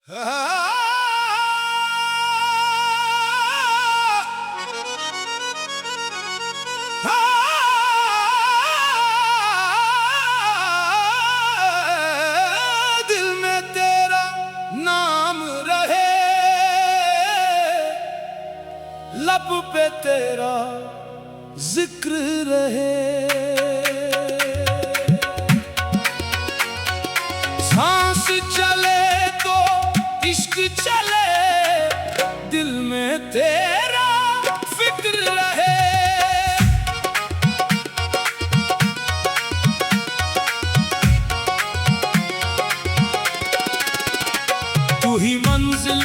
दिल में तेरा नाम रहे, लब पे तेरा जिक्र रहे, सांस चले तो इश्क चले, दिल में तेरा फिक्र रहे। तू ही मंजिल,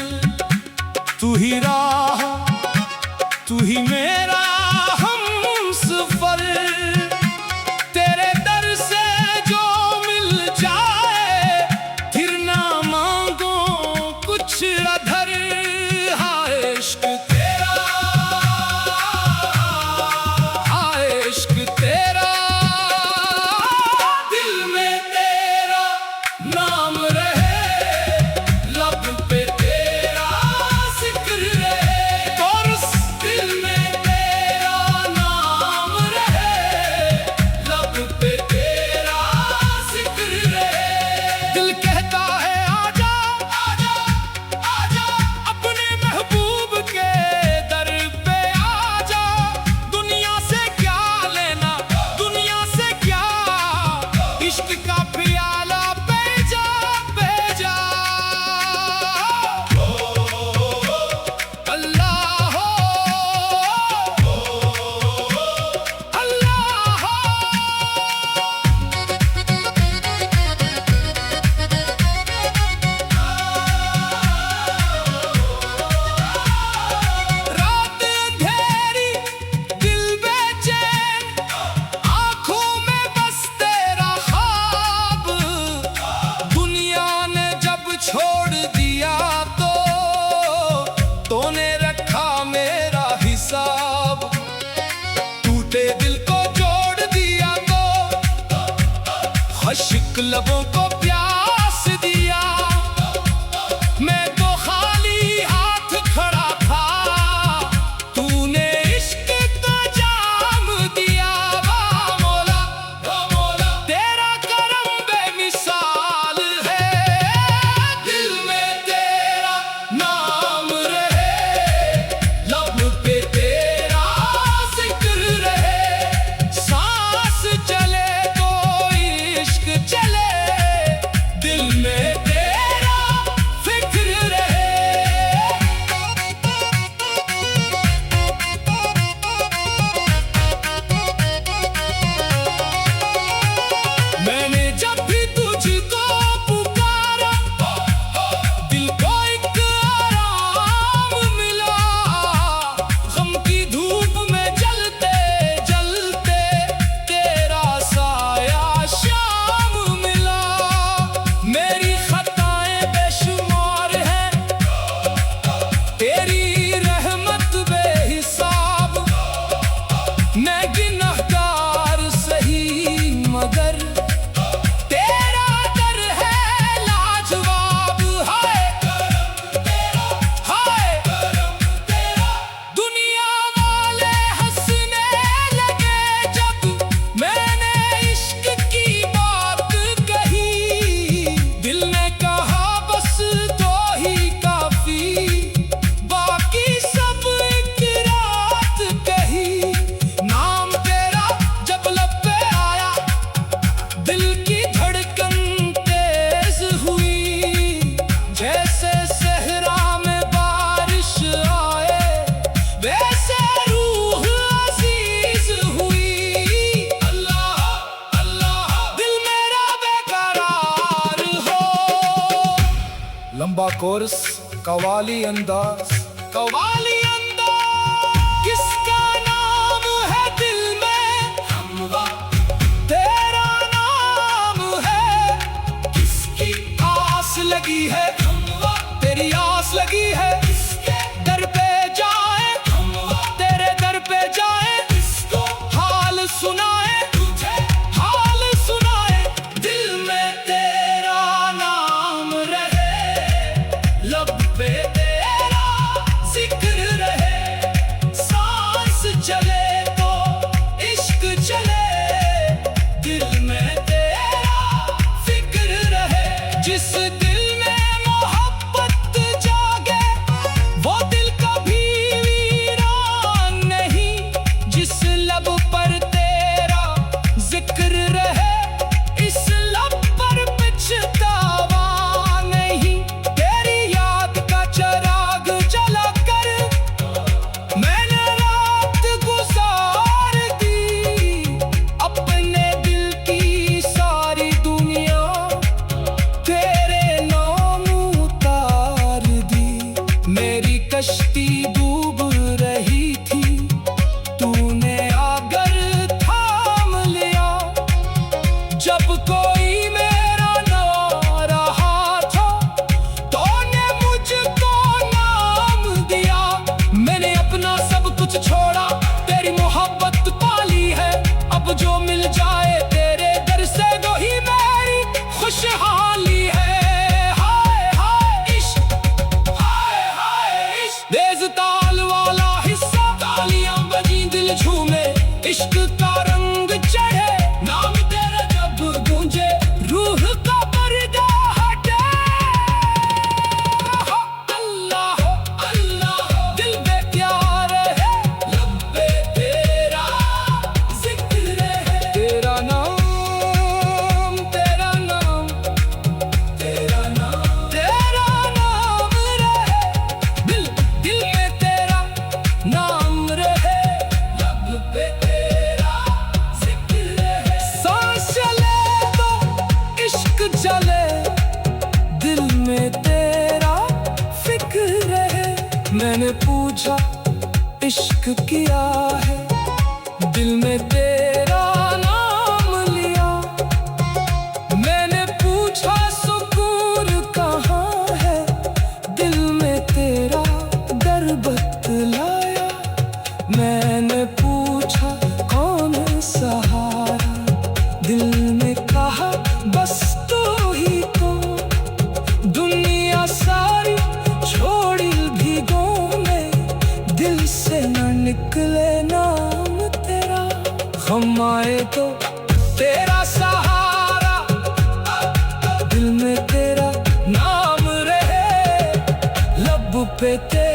तू ही राह, तू ही मेरा हमसफर, तेरे दर से जो मिल जाए फिर ना मांगो कुछ अधर। हाय इश्क तेरा, हाय इश्क तेरा, दिल में तेरा नाम रहे, लब पे तेरा जिक्र रहे। और दिल में तेरा नाम रहे, लब पे तेरा जिक्र रहे। दिल कहता है आजा आजा आजा, अपने महबूब के दर पे आजा। दुनिया से क्या लेना, दुनिया से क्या, इश्क का प्याला भेजा भेजा। अल्लाह हो, अल्लाह हो। रात अंधेरी, दिल बेचैन, आंखों में बस तेरा ख्वाब। दुनिया ने जब छोड़ दिया तो ने रखा मेरा हिसाब। टूटे दिल को जोड़ दिया तो खुश्क लबों को प्यास दिया। मैं तो खाली हाथ खड़ा था, तूने इश्क का जाम दिया। वाह मौला तेरा करम बेमिसाल है, दिल में तेरा नाम रहे, लब पे तेरा जिक्र रहे। सांस चले तो इश्क चले, दिल में तेरा फिक्र रहे। मैंने जब भी तुझको पुकारा, दिल को एक आराम मिला। गम की धूप में जलते जलते तेरा साया शाम मिला। मेरी खताएं बेशुमार हैं, तेरी रहमत बेहिसाब। मैं गिनहगार सही मगर तेरा दर है लाजवाब। हाय हाय, दुनिया वाले हंसने लगे जब मैंने इश्क की बात कही। दिल ने कहा बस दो ही काफी, बाकी सब एक रात कही। नाम तेरा जब लब पे आया, दिल की धड़कन तेज हुई। जैसे सहरा में बारिश आए, वैसे रूह अजीज हुई। अल्लाह अल्लाह, दिल मेरा बेकरार हो। लंबा कोर्स, कवाली अंदाज, कवाली अंदाज। किसका नाम है दिल में हमवा, तेरा नाम है। किसकी आस लगी है हमवा, तेरी आस लगी है। किसके दर पे जाए हमवा, तेरे दर पे जाए। किसको हाल सुनाए, तुझे हाल सुनाए। दिल में तेरा नाम रहे, मैंने पूछा इश्क किया है, दिल में तेरा नाम लिया। मैंने पूछा सुकून कहाँ है, दिल में तेरा दर बतलाया। मैंने पूछा कौन सहारा, दिल ने कहा बस तू ही तो। दुनिया सारी छोड़ी भीगों में, दिल से न निकले नाम तेरा। हम आए तो तेरा सहारा, दिल में तेरा नाम रहे, लब पे तेरा